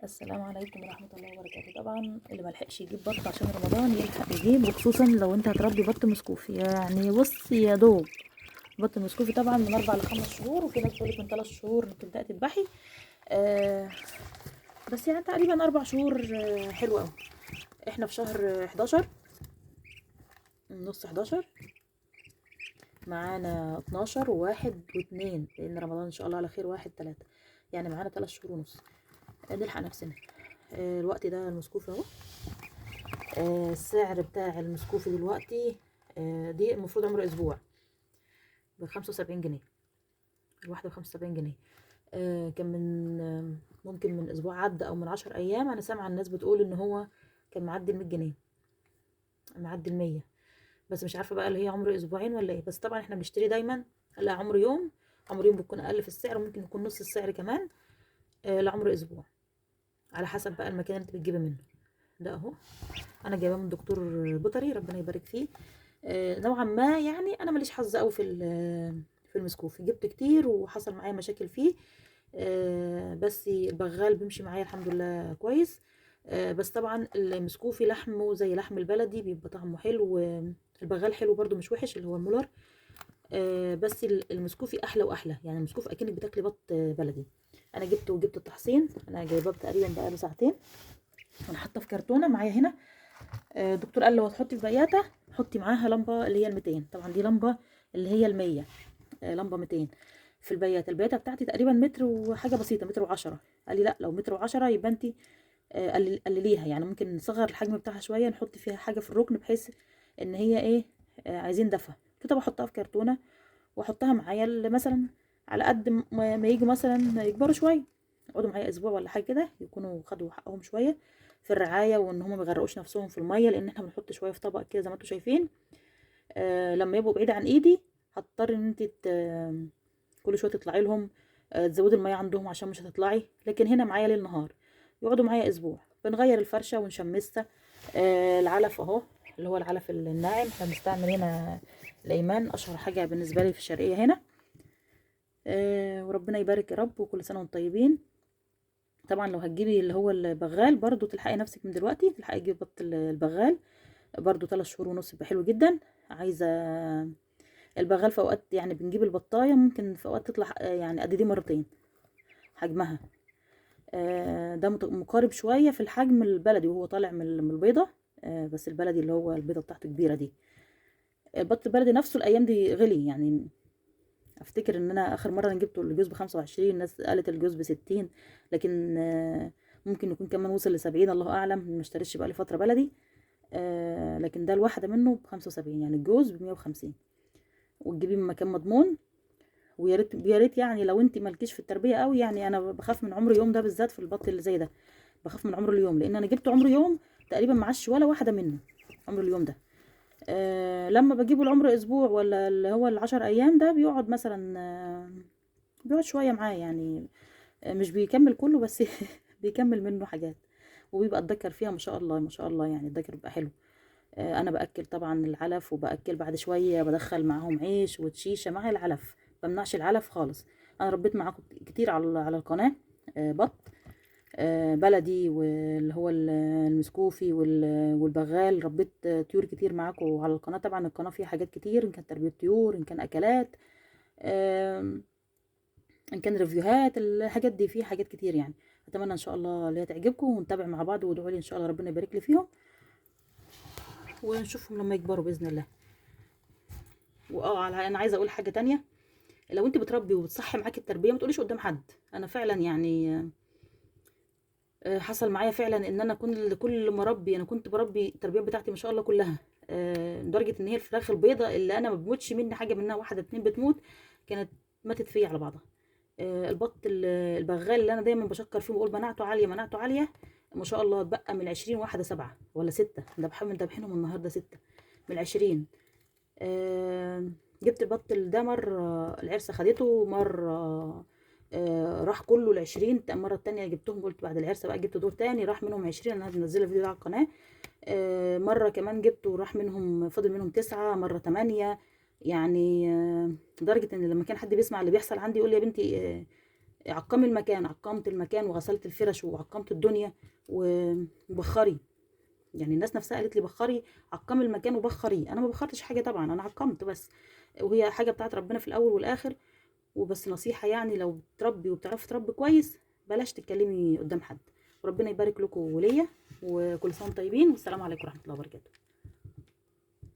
السلام عليكم ورحمة الله وبركاته. طبعا اللي ملحقش يجيب بط عشان رمضان يلحق يجيب، وخصوصا لو انت هتربي بط مسكوفي. يعني بص يا دوب بط مسكوفي طبعا من 4 ل5 شهور، وفي ناس بتقولك من 3 شهور تبدأ تذبحي. آه بس يعني تقريبا 4 شهور. حلو قوي. احنا في شهر 11، نص 11، معانا 12 وواحد واتنين، لان رمضان ان شاء الله على خير 1/3، يعني معانا 3 شهور ونص. نلحق نفسنا. الوقت ده المسكوفي اهو. السعر بتاع المسكوفي دلوقتي، دي المفروض عمره اسبوع، ب75 جنيه. الواحدة ب75 جنيه. كان من ممكن من اسبوع عدى او من 10 ايام، انا سامعة الناس بتقول ان هو كان معدي ال100 جنيه، معدي ال100. بس مش عارفة بقى اللي هي عمره اسبوعين ولا ايه. بس طبعا احنا بنشتري دايما لا عمر يوم. عمر يوم بتكون اقل في السعر، وممكن يكون نص السعر كمان. لعمر اسبوع، على حسب بقى المكان اللي انت بتجيبي منه. ده اهو، انا جايباه من دكتور بيطري، ربنا يبارك فيه. نوعا ما يعني انا ماليش حظ قوي في المسكوفي، جبت كتير وحصل معايا مشاكل فيه. بس البغال بيمشي معايا الحمد لله كويس. بس طبعا المسكوفي لحمه زي لحم البلدي، بيبقى طعمه حلو. البغال حلو برضو مش وحش، اللي هو المولر. بس المسكوفي احلى واحلى، يعني المسكوفي اكنك بتاكلي بط بلدي. انا جبته وجبت التحصين، انا جايباه تقريبا بقاله ساعتين. انا حاطه في كرتونه معايا هنا. الدكتور قال لو هتحطي في بياته حطي معاها لمبه اللي هي ال200. طبعا دي لمبه اللي هي ال100. لمبه 200 في البياته بتاعتي تقريبا متر وحاجه بسيطه، متر و10. قال لي لا، لو متر و10 يبقى انت قلليها، يعني ممكن نصغر الحجم بتاعها شويه، نحط فيها حاجه في الركن بحيث ان هي ايه، عايزين دفى. كنت بحطها في كرتونه واحطها معايا مثلا على قد ما يجوا مثلا يكبروا شويه، يقعدوا معايا اسبوع ولا حاجه كده، يكونوا خدوا حقهم شويه في الرعايه، وان هم ما يغرقوش نفسهم في الميه، لان احنا بنحط شويه في طبق كده زي ما انتم شايفين. لما يبقوا بعيد عن ايدي هتضطر ان انت كل شويه تطلعي لهم، تزودي الميه عندهم عشان مش هتطلعي. لكن هنا معايا ليل نهار، يقعدوا معايا اسبوع، بنغير الفرشه ونشمسها. العلف اهو، اللي هو العلف الناعم، احنا بنستعمل هنا الايمان، اشهر حاجه بالنسبه لي في الشرقيه هنا. وربنا يبارك يا رب، وكل سنه وانتم طيبين. طبعا لو هتجيبي اللي هو البغال برضو تلحقي نفسك من دلوقتي، تلحقي تجيبي بط البغال. برضو 3 شهور ونص يبقى حلو جدا. عايزه البغال في اوقات يعني بنجيب البطايه ممكن في اوقات تطلع يعني قد دي مرتين حجمها. ده مقارب شويه في الحجم البلدي وهو طالع من البيضه. بس البلدي اللي هو البيضه بتاعته كبيره دي. البط البلدي نفسه الايام دي غلي يعني. افتكر ان انا اخر مره انا جبته الجوز ب25، الناس قالت الجوز ب60. لكن ممكن يكون كمان وصل ل70، الله اعلم، ما اشتريتش بقى لي فتره بلدي. لكن ده الواحده منه ب75، يعني الجوز ب150. وتجيبيه من مكان مضمون. ويا ريت يا ريت، يعني لو انت مالكيش في التربيه قوي، يعني انا بخاف من عمر يوم ده بالذات في البط اللي زي ده. بخاف من عمر اليوم، لان انا جبت عمر يوم تقريبا معاش ولا واحده منه. عمر اليوم ده لما بجيبه العمر اسبوع ولا اللي هو ال10 ايام ده، بيقعد مثلا بيقعد شويه معاه يعني. مش بيكمل كله بس بيكمل منه حاجات. وبيبقى الدكر فيها ما شاء الله ما شاء الله، يعني الدكر بيبقى حلو. انا باكل طبعا العلف، وباكل بعد شويه بدخل معاهم عيش وتشيشه مع العلف. بمنعش العلف خالص. انا ربيت معاكم كتير على القناه بط بلدي، واللي هو المسكوفي والبغال. ربيت طيور كتير معاكم على القناه. طبعا القناه فيها حاجات كتير، ان كان تربيه طيور، ان كان اكلات، آم، ان كان ريفيوهات، الحاجات دي فيها حاجات كتير يعني. اتمنى ان شاء الله اللي هي تعجبكم، ونتابع مع بعض، وادعوا لي ان شاء الله ربنا يبارك لي فيهم، ونشوفهم لما يكبروا باذن الله. انا عايزه اقول حاجه تانية. لو انت بتربي وبتصحي معاكي التربيه، ما تقوليش قدام حد. انا فعلا يعني حصل معايا فعلا ان انا كل ما اربي، انا كنت بربي التربيه بتاعتي ما شاء الله كلها. لدرجه ان هي الفراخ البيضاء اللي انا ما بموتش مني حاجه منها، واحده اتنين بتموت، كانت ماتت فيا على بعضها. البط البغال اللي انا دايما بشكر فيه وبقول مناعته عاليه مناعته عاليه، ما شاء الله اتبقى من 20 واحده 7 ولا 6. دبحهم النهارده 6 من 20. جبت البط ده مرة العرسة خدته، مرة راح كله ل20. المرة التانية جبتهم، قلت بعد العرسة بقى جبت دور تاني راح منهم 20. انا هنزل فيديو على القناة. مرة كمان جبته وراح منهم، فاضل منهم 9، مرة 8. يعني لدرجة ان لما كان حد بيسمع اللي بيحصل عندي يقول لي يا بنتي عقمي المكان، عقمت المكان وغسلت الفرش وعقمت الدنيا وبخري. يعني الناس نفسها قالت لي بخري، عقمي المكان وبخري. انا ما بخرتش حاجه طبعا، انا عقمت بس، وهي حاجه بتاعت ربنا في الاول والاخر. وبس نصيحه يعني، لو بتربي وبتعرفي تربي كويس بلاش تتكلمي قدام حد. وربنا يبارك لكم وليا، وكل سنه وانتم طيبين، والسلام عليكم ورحمه الله وبركاته.